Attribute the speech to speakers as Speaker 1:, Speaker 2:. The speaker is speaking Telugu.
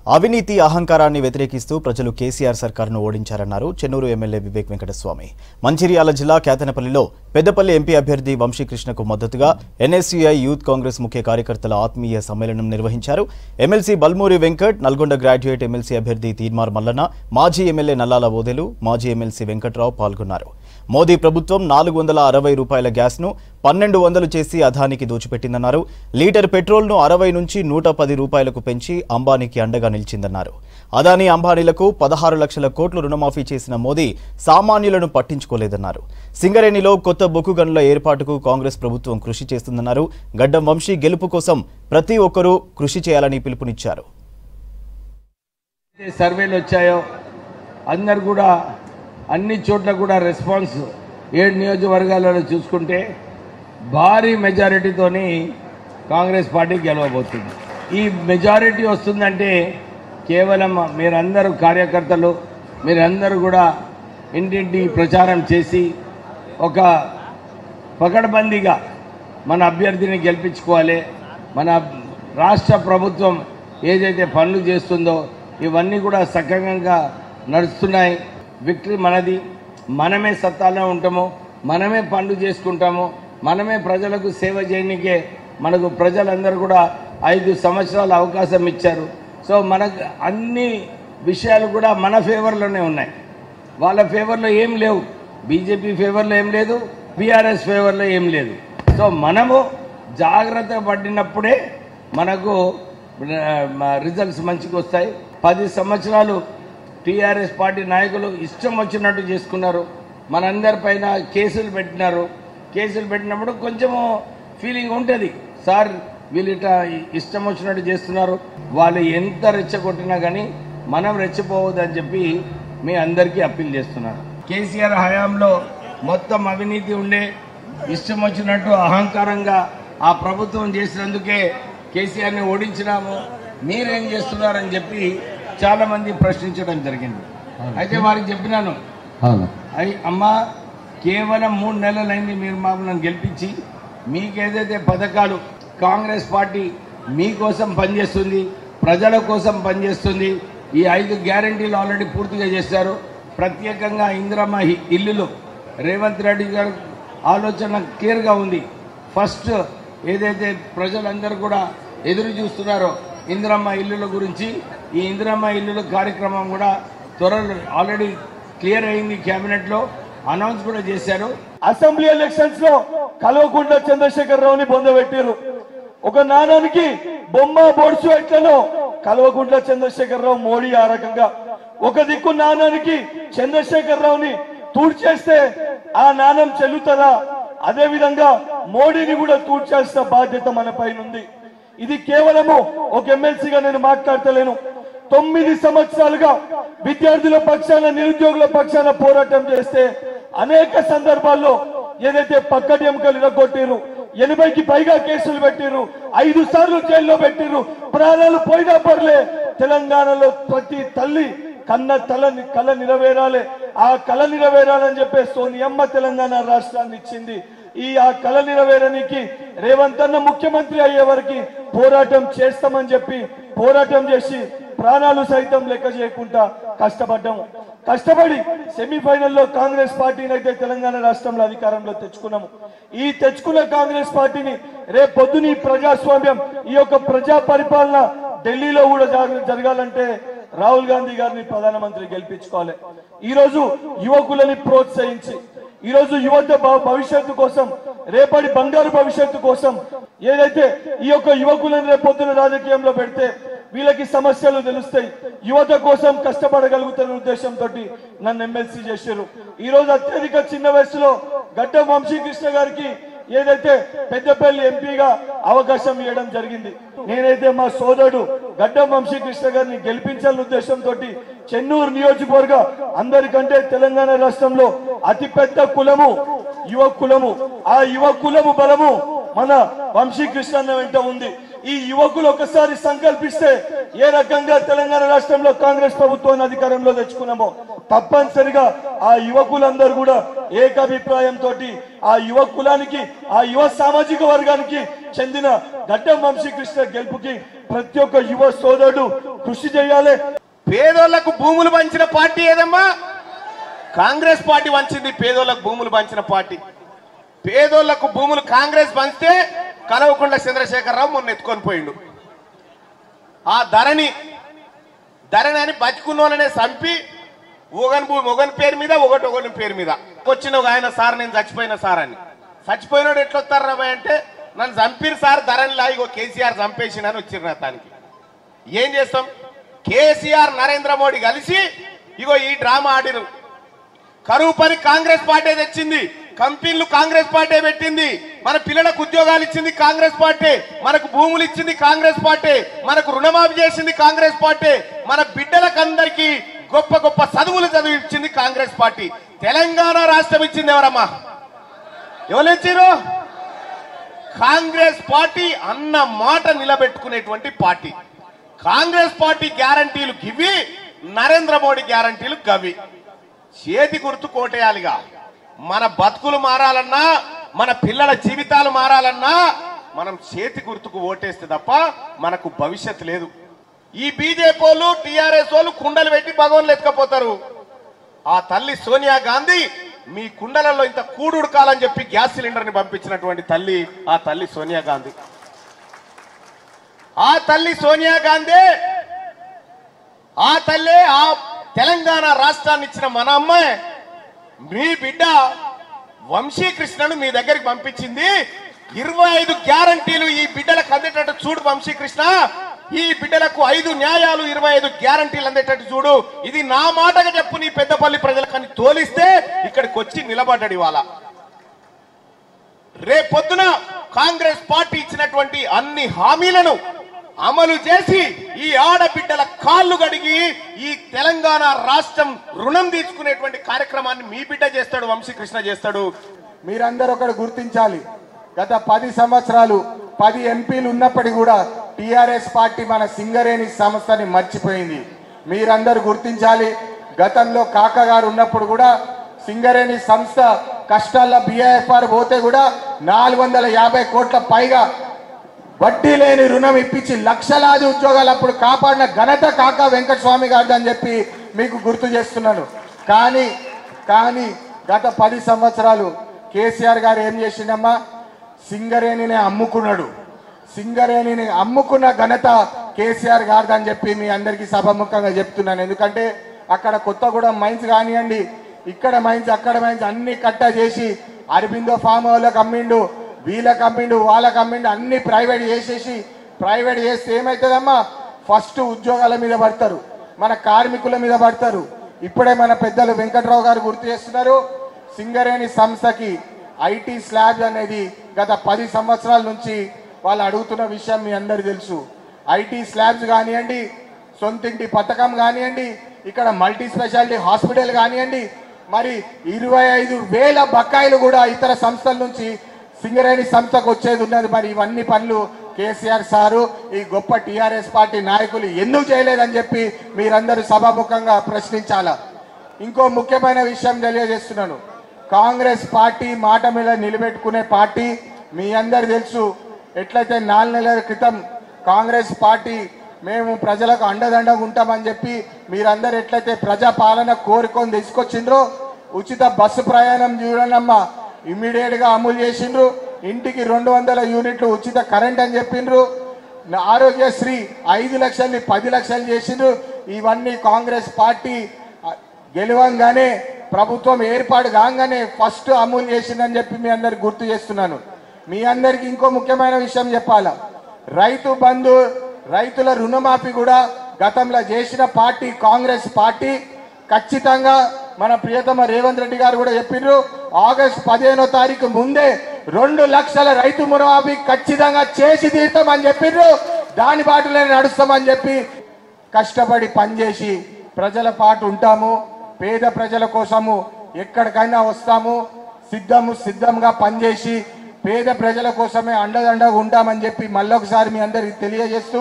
Speaker 1: అవినీతి అహంకారాన్ని వ్యతిరేకిస్తూ ప్రజలు కేసీఆర్ సర్కారును ఓడించారన్నారు చెన్నూరు ఎమ్మెల్యే వివేక్ వెంకటస్వామి. మంచిర్యాల జిల్లా కేతనపల్లిలో పెద్దపల్లి ఎంపీ అభ్యర్థి వంశీకృష్ణకు మద్దతుగా ఎన్ఎస్యుఐ యూత్ కాంగ్రెస్ ముఖ్య కార్యకర్తల ఆత్మీయ సమ్మేళనం నిర్వహించారు. MLC Balmuri Venkat, Nalgonda graduate MLC అభ్యర్థి తీన్మార్ మల్లన్న, మాజీ ఎమ్మెల్యే నల్లాల ఓదెలు, మాజీ ఎమ్మెల్సీ వెంకట్రావు పాల్గొన్నారు. మోదీ ప్రభుత్వం 460 రూపాయల గ్యాస్ను 1200 చేసి అదానికి దోచిపెట్టిందన్నారు. లీటర్ పెట్రోల్ను 60 నుంచి 110 రూపాయలకు పెంచి అంబానీకి అండగా నిలిచిందన్నారు. అదానీ అంబానీలకు 16 లక్షల కోట్లు రుణమాఫీ చేసిన మోదీ సామాన్యులను పట్టించుకోలేదన్నారు. సింగరేణిలో కొత్త బొగ్గు గనుల ఏర్పాటుకు కాంగ్రెస్ ప్రభుత్వం కృషి చేస్తుందన్నారు. గడ్డం వంశీ గెలుపు కోసం ప్రతి ఒక్కరూ కృషి చేయాలని పిలుపునిచ్చారు.
Speaker 2: సర్వేలు వచ్చాయో అందరు కూడా అన్ని చోట్ల కూడా రెస్పాన్స్ 7 నియోజకవర్గాలలో చూసుకుంటే భారీ మెజారిటీతోని కాంగ్రెస్ పార్టీ గెలవబోతుంది. ఈ మెజారిటీ వస్తుందంటే కేవలం మీరందరూ కార్యకర్తలు మీరందరూ కూడా ఇంటింటి ప్రచారం చేసి ఒక పకడ్బందీగా మన అభ్యర్థిని గెలిపించుకోవాలి. మన రాష్ట్ర ప్రభుత్వం ఏదైతే పనులు చేస్తుందో ఇవన్నీ కూడా సక్రమంగా నడుస్తున్నాయి. విక్టరీ మనది, మనమే సత్తాలో ఉంటాము, మనమే పనులు చేసుకుంటాము, మనమే ప్రజలకు సేవ చేయడానికే మనకు ప్రజలందరూ కూడా 5 సంవత్సరాల అవకాశం ఇచ్చారు. సో మనకు అన్ని విషయాలు కూడా మన ఫేవర్లోనే ఉన్నాయి. వాళ్ళ ఫేవర్లో ఏం లేవు, బీజేపీ ఫేవర్లో ఏం లేదు, బీఆర్ఎస్ ఫేవర్లో ఏం లేదు. సో మనము జాగ్రత్త పడినప్పుడే మనకు రిజల్ట్స్ మంచిగా వస్తాయి. 10 సంవత్సరాలు టీఆర్ఎస్ పార్టీ నాయకులు ఇష్టం వచ్చినట్టు చేసుకున్నారు. మనందరి పైన కేసులు పెట్టినారు. కేసులు పెట్టినప్పుడు కొంచెము ఫీలింగ్ ఉంటుంది, సార్ వీళ్ళు ఇట్లా ఇష్టం వచ్చినట్టు చేస్తున్నారు, వాళ్ళు ఎంత రెచ్చగొట్టినా కానీ మనం రెచ్చిపోవద్దని చెప్పి మీ అందరికీ అప్పీల్ చేస్తున్నారు. కేసీఆర్ హయాంలో మొత్తం అవినీతి ఉండే, ఇష్టం వచ్చినట్టు అహంకారంగా ఆ ప్రభుత్వం చేసినందుకే కేసీఆర్ని ఓడించినాము, మీరేం చేస్తున్నారని చెప్పి చాలా మంది ప్రశ్నించడం జరిగింది. అయితే వారికి చెప్పినాను, అమ్మా కేవలం 3 నెలలైంది మీరు మమ్మల్ని గెలిపించి, మీకేదైతే పథకాలు కాంగ్రెస్ పార్టీ మీకోసం పనిచేస్తుంది, ప్రజల కోసం పనిచేస్తుంది. ఈ 5 గ్యారంటీలు ఆల్రెడీ పూర్తిగా చేశారు. ప్రత్యేకంగా ఇందిరమ్మ ఇల్లులు రేవంత్ రెడ్డి గారు ఆలోచన క్లియర్గా ఉంది. ఫస్ట్ ఏదైతే ప్రజలందరూ కూడా ఎదురు చూస్తున్నారో ఇందిరమ్మ ఇల్లుల గురించి, ఈ ఇందిరమ్మ ఇల్లుల కార్యక్రమం కూడా త్వరలో ఆల్రెడీ క్లియర్ అయింది, కేబినెట్లో అనౌన్స్ కూడా చేశారు.
Speaker 3: అసెంబ్లీ ఎలక్షన్స్ లో కల్వకుంట్ల చంద్రశేఖరరావుని పొందబెట్టారు. ఒక నాణానికి బొమ్మ బొడుసు ఎట్లనో కల్వకుంట్ల చంద్రశేఖరరావు మోడీ ఆ రకంగా ఒక దిక్కు నాణానికి చంద్రశేఖరరావుని తూడ్చేస్తే ఆ నాణం చెల్లుతుందా? అదే విధంగా మోడీని కూడా తూడ్చాల్సిన బాధ్యత మన పైన ఉంది. ఇది కేవలము ఒక ఎమ్మెల్సీగా నేను మాట్లాడతలేను. 9 సంవత్సరాలుగా విద్యార్థుల పక్షాన, నిరుద్యోగుల పక్షాన పోరాటం చేస్తే అనేక సందర్భాల్లో ఏదైతే పక్కటి ఎముకలు ఇరగొట్టిరు, 80కి పైగా కేసులు పెట్టిరు, 5 సార్లు జైల్లో పెట్టిరు, ప్రాణాలు పోయినా పర్లే. తెలంగాణలో ప్రతి తల్లి కళ నెరవేరాలి, ఆ కళ నెరవేరాలని చెప్పే సోనియమ్మ తెలంగాణ రాష్ట్రాన్ని ఇచ్చింది. ఆ కళ నెరవేరనికి రేవంత్ అన్న ముఖ్యమంత్రి అయ్యే వరకు పోరాటం చేస్తామని చెప్పి పోరాటం చేసి ప్రాణాలు సైతం లెక్క చేయకుండా కష్టపడి సెమీఫైనల్లో కాంగ్రెస్ పార్టీని అయితే తెలంగాణ రాష్ట్రంలో అధికారంలో తెచ్చుకున్నాము. ఈ తెచ్చుకున్న కాంగ్రెస్ పార్టీని రేపు పొద్దున ఈ ప్రజాస్వామ్యం, ఈ యొక్క ప్రజా పరిపాలన ఢిల్లీలో కూడా జరగాలంటే రాహుల్ గాంధీ గారిని ప్రధానమంత్రి గెలిపించుకోవాలి. ఈ రోజు యువకులని ప్రోత్సహించి, ఈ రోజు యువత భవిష్యత్తు కోసం, రేపటి బంగారు భవిష్యత్తు కోసం ఏదైతే ఈ యొక్క యువకులను రేపొద్దున రాజకీయంలో పెడితే వీళ్ళకి సమస్యలు తెలుస్తాయి, యువత కోసం కష్టపడగలుగుతున్న ఉద్దేశంతో నన్ను ఎమ్మెల్సీ చేశారు. ఈ రోజు అత్యధిక చిన్న వయసులో గడ్డం వంశీకృష్ణ గారికి ఏదైతే పెద్దపల్లి ఎంపీగా అవకాశం ఇవ్వడం జరిగింది. నేనైతే మా సోదరుడు గడ్డం వంశీకృష్ణ గారిని గెలిపించాలనే ఉద్దేశంతో చెన్నూరు నియోజకవర్గ అందరికంటే తెలంగాణ రాష్ట్రంలో అతిపెద్ద కులము యువ కులము, ఆ యువ కులము బలము మన వంశీకృష్ణ వెంట ఉంది. ఈ యువకులు ఒకసారి సంకల్పిస్తే ఏ రకంగా తెలంగాణ రాష్ట్రంలో కాంగ్రెస్ ప్రభుత్వాన్ని అధికారంలో తెచ్చుకున్నామో తప్పనిసరిగా ఆ యువకులందరూ కూడా ఏకాభిప్రాయంతో ఆ యువ కులానికి, ఆ యువ సామాజిక వర్గానికి చెందిన గడ్డం వంశీకృష్ణ గెలుపుకి ప్రతి ఒక్క యువ సోదరుడు కృషి చేయాలి.
Speaker 4: పేదోళ్లకు భూములు పంచిన పార్టీ ఏదమ్మా? కాంగ్రెస్ పార్టీ వంచింది. పేదోళ్లకు భూములు పంచిన పార్టీ. పేదోళ్లకు భూములు కాంగ్రెస్ పంచితే కల్వకుంట్ల చంద్రశేఖరరావు మొన్న ఎత్తుకొని పోయిండు. ఆ ధరణి అని బతుకున్నోళ్ళనే చంపి ఒకని పేరు మీద ఒకని పేరు మీద వచ్చిన ఒక ఆయన సార్ నేను చచ్చిపోయిన సార్ అని. చచ్చిపోయినోడు ఎట్లొస్తారు రాబాయ్ అంటే నన్ను చంపిరు సార్ ధరణిలా ఇగో కేసీఆర్ చంపేసినని వచ్చిర్రు నా తానికి. ఏం చేస్తాం? కేసీఆర్ నరేంద్ర మోడీ కలిసి ఇగో ఈ డ్రామా ఆడిరు. కరువు పని కాంగ్రెస్ పార్టీ తెచ్చింది, కంపెనీలు కాంగ్రెస్ పార్టీ పెట్టింది, మన పిల్లలకు ఉద్యోగాలు ఇచ్చింది కాంగ్రెస్ పార్టీ, మనకు భూములు ఇచ్చింది కాంగ్రెస్ పార్టీ, మనకు రుణమాఫీ చేసింది కాంగ్రెస్ పార్టీ, మన బిడ్డలకు అందరికీ గొప్ప గొప్ప చదువులు చదివించింది కాంగ్రెస్ పార్టీ. తెలంగాణ రాష్ట్రం ఇచ్చింది ఎవరమ్మా? ఎవరు ఇచ్చారు? కాంగ్రెస్ పార్టీ అన్న మాట నిలబెట్టుకునేటువంటి పార్టీ. కాంగ్రెస్ పార్టీ గ్యారంటీలు గివి, నరేంద్ర మోడీ గ్యారంటీలు గవి. చేతి గుర్తు కోటేయాలిగా. మన బతుకులు మారాలన్నా, మన పిల్లల జీవితాలు మారాలన్నా మనం చేతి గుర్తుకు ఓటేస్తే తప్ప మనకు భవిష్యత్తు లేదు. ఈ బీజేపీ వాళ్ళు టీఆర్ఎస్ వాళ్ళు కుండలు పెట్టి భగవాన్లు ఎత్తుకపోతారు. ఆ తల్లి సోనియా గాంధీ మీ కుండలలో ఇంత కూడుకాలని చెప్పి గ్యాస్ సిలిండర్ ని పంపించినటువంటి తల్లి ఆ తల్లి సోనియా గాంధీ. ఆ తల్లి ఆ తెలంగాణ రాష్ట్రాన్ని ఇచ్చిన మన అమ్మాయి మీ బిడ్డ వంశీకృష్ణను మీ దగ్గరికి పంపించింది. 25 గ్యారంటీలు ఈ బిడ్డలకు అందేటట్టు చూడు వంశీకృష్ణ. ఈ బిడ్డలకు 5 న్యాయాలు 25 గ్యారంటీలు అందేటట్టు చూడు. ఇది నా మాటగా చెప్పు నీ పెద్దపల్లి ప్రజలకని తోలిస్తే ఇక్కడికి వచ్చి నిలబడ్డాడు. ఇవాళ రేపొద్దున కాంగ్రెస్ పార్టీ ఇచ్చినటువంటి అన్ని హామీలను అమలు చేసి ఈ ఆడబిడ్డల కాళ్ళు గడిగి ఈ తెలంగాణ రాష్ట్రం రుణం తీసుకునేటువంటి కార్యక్రమాన్ని మీ బిడ్డ చేస్తాడు, వంశీకృష్ణ చేస్తాడు.
Speaker 5: మీరందరూ ఒకటి గుర్తించాలి. గత 10 సంవత్సరాలు 10 ఎంపీలు ఉన్నప్పటికీ కూడా టిఆర్ఎస్ పార్టీ మన సింగరేణి సంస్థని మర్చిపోయింది. మీరందరూ గుర్తించాలి. గతంలో కాకా గారు ఉన్నప్పుడు కూడా సింగరేణి సంస్థ కష్టాల్లో బిఐఎఫ్ఆర్ పోతే కూడా 450 కోట్ల పైగా వడ్డీ లేని రుణం ఇప్పించి లక్షలాది ఉద్యోగాలు అప్పుడు కాపాడిన ఘనత కాకా వెంకటస్వామి గారు అని చెప్పి మీకు గుర్తు చేస్తున్నాను. కానీ గత 10 సంవత్సరాలు కేసీఆర్ గారు ఏం చేసిండమ్మా? సింగరేణిని అమ్ముకున్నాడు. సింగరేణిని అమ్ముకున్న ఘనత కేసీఆర్ గారు అని చెప్పి మీ అందరికీ సభాముఖంగా చెప్తున్నాను. ఎందుకంటే అక్కడ కొత్తగూడెం మైన్స్ కానివ్వండి, ఇక్కడ మైన్స్ అక్కడ మైన్స్ అన్ని కట్ట చేసి అరబిందో ఫామ్ వాళ్ళకి అమ్మిండు, వీళ్ళకి అమ్మిండు, వాళ్ళకి అమ్మిండు, అన్ని ప్రైవేట్ చేసేసి. ప్రైవేట్ చేస్తే ఏమవుతుందమ్మా? ఫస్ట్ ఉద్యోగాల మీద పడతారు, మన కార్మికుల మీద పడతారు. ఇప్పుడే మన పెద్దలు వెంకట్రావు గారు గుర్తు చేస్తున్నారు. సింగరేణి సంస్థకి ఐటీ స్లాబ్ అనేది గత 10 సంవత్సరాల నుంచి వాళ్ళు అడుగుతున్న విషయం మీ అందరికీ తెలుసు. ఐటీ స్లాబ్స్ కానివ్వండి, సొంతింటి పథకం కానివ్వండి, ఇక్కడ మల్టీ స్పెషాలిటీ హాస్పిటల్ కానివ్వండి, మరి 25,000 బకాయిలు కూడా ఇతర సంస్థల నుంచి సింగరేణి సంస్థకు వచ్చేది ఉన్నది. మరి ఇవన్నీ పనులు కేసీఆర్ సారు ఈ గొప్ప టీఆర్ఎస్ పార్టీ నాయకులు ఎందుకు చేయలేదని చెప్పి మీరందరూ సభాముఖంగా ప్రశ్నించాలా. ఇంకో ముఖ్యమైన విషయం తెలియజేస్తున్నాను. కాంగ్రెస్ పార్టీ మాట మీద నిలబెట్టుకునే పార్టీ. మీ అందరు తెలుసు, ఎట్లయితే 4 నెలల క్రితం కాంగ్రెస్ పార్టీ మేము ప్రజలకు అండదండగా ఉంటామని చెప్పి మీరందరూ ఎట్లయితే ప్రజాపాలన కోరుకొని తీసుకొచ్చిండ్రో, ఉచిత బస్సు ప్రయాణం చూడనమ్మా ఇమ్మీడియట్ గా అమలు చేసిండ్రు. ఇంటికి 200 యూనిట్లు ఉచిత కరెంట్ అని చెప్పిండ్రు. ఆరోగ్యశ్రీ 5 లక్షల్ని 10 లక్షలు చేసిండ్రు. ఇవన్నీ కాంగ్రెస్ పార్టీ గెలవంగానే, ప్రభుత్వం ఏర్పాటు కాగానే ఫస్ట్ అమలు చేసిందని చెప్పి మీ అందరికి గుర్తు చేస్తున్నాను. మీ అందరికి ఇంకో ముఖ్యమైన విషయం చెప్పాలా. రైతు బంధు, రైతుల రుణమాఫీ కూడా గతంలో చేసిన పార్టీ కాంగ్రెస్ పార్టీ. ఖచ్చితంగా మన ప్రియతమ రేవంత్ రెడ్డి గారు కూడా చెప్పిండ్రు, ఆగస్టు 15వ తారీఖు ముందే 2 లక్షల రైతు రుణమాఫీ ఖచ్చితంగా చేసి తీరుతామని చెప్పిండ్రు. దాని బాటలో నడుస్తామని చెప్పి కష్టపడి పనిచేసి ప్రజల పాటు ఉంటాము. పేద ప్రజల కోసము ఎక్కడికైనా వస్తాము. సిద్ధంగా పనిచేసి పేద ప్రజల కోసమే అండదండగా ఉంటామని చెప్పి మళ్ళొకసారి మీ అందరికి తెలియజేస్తూ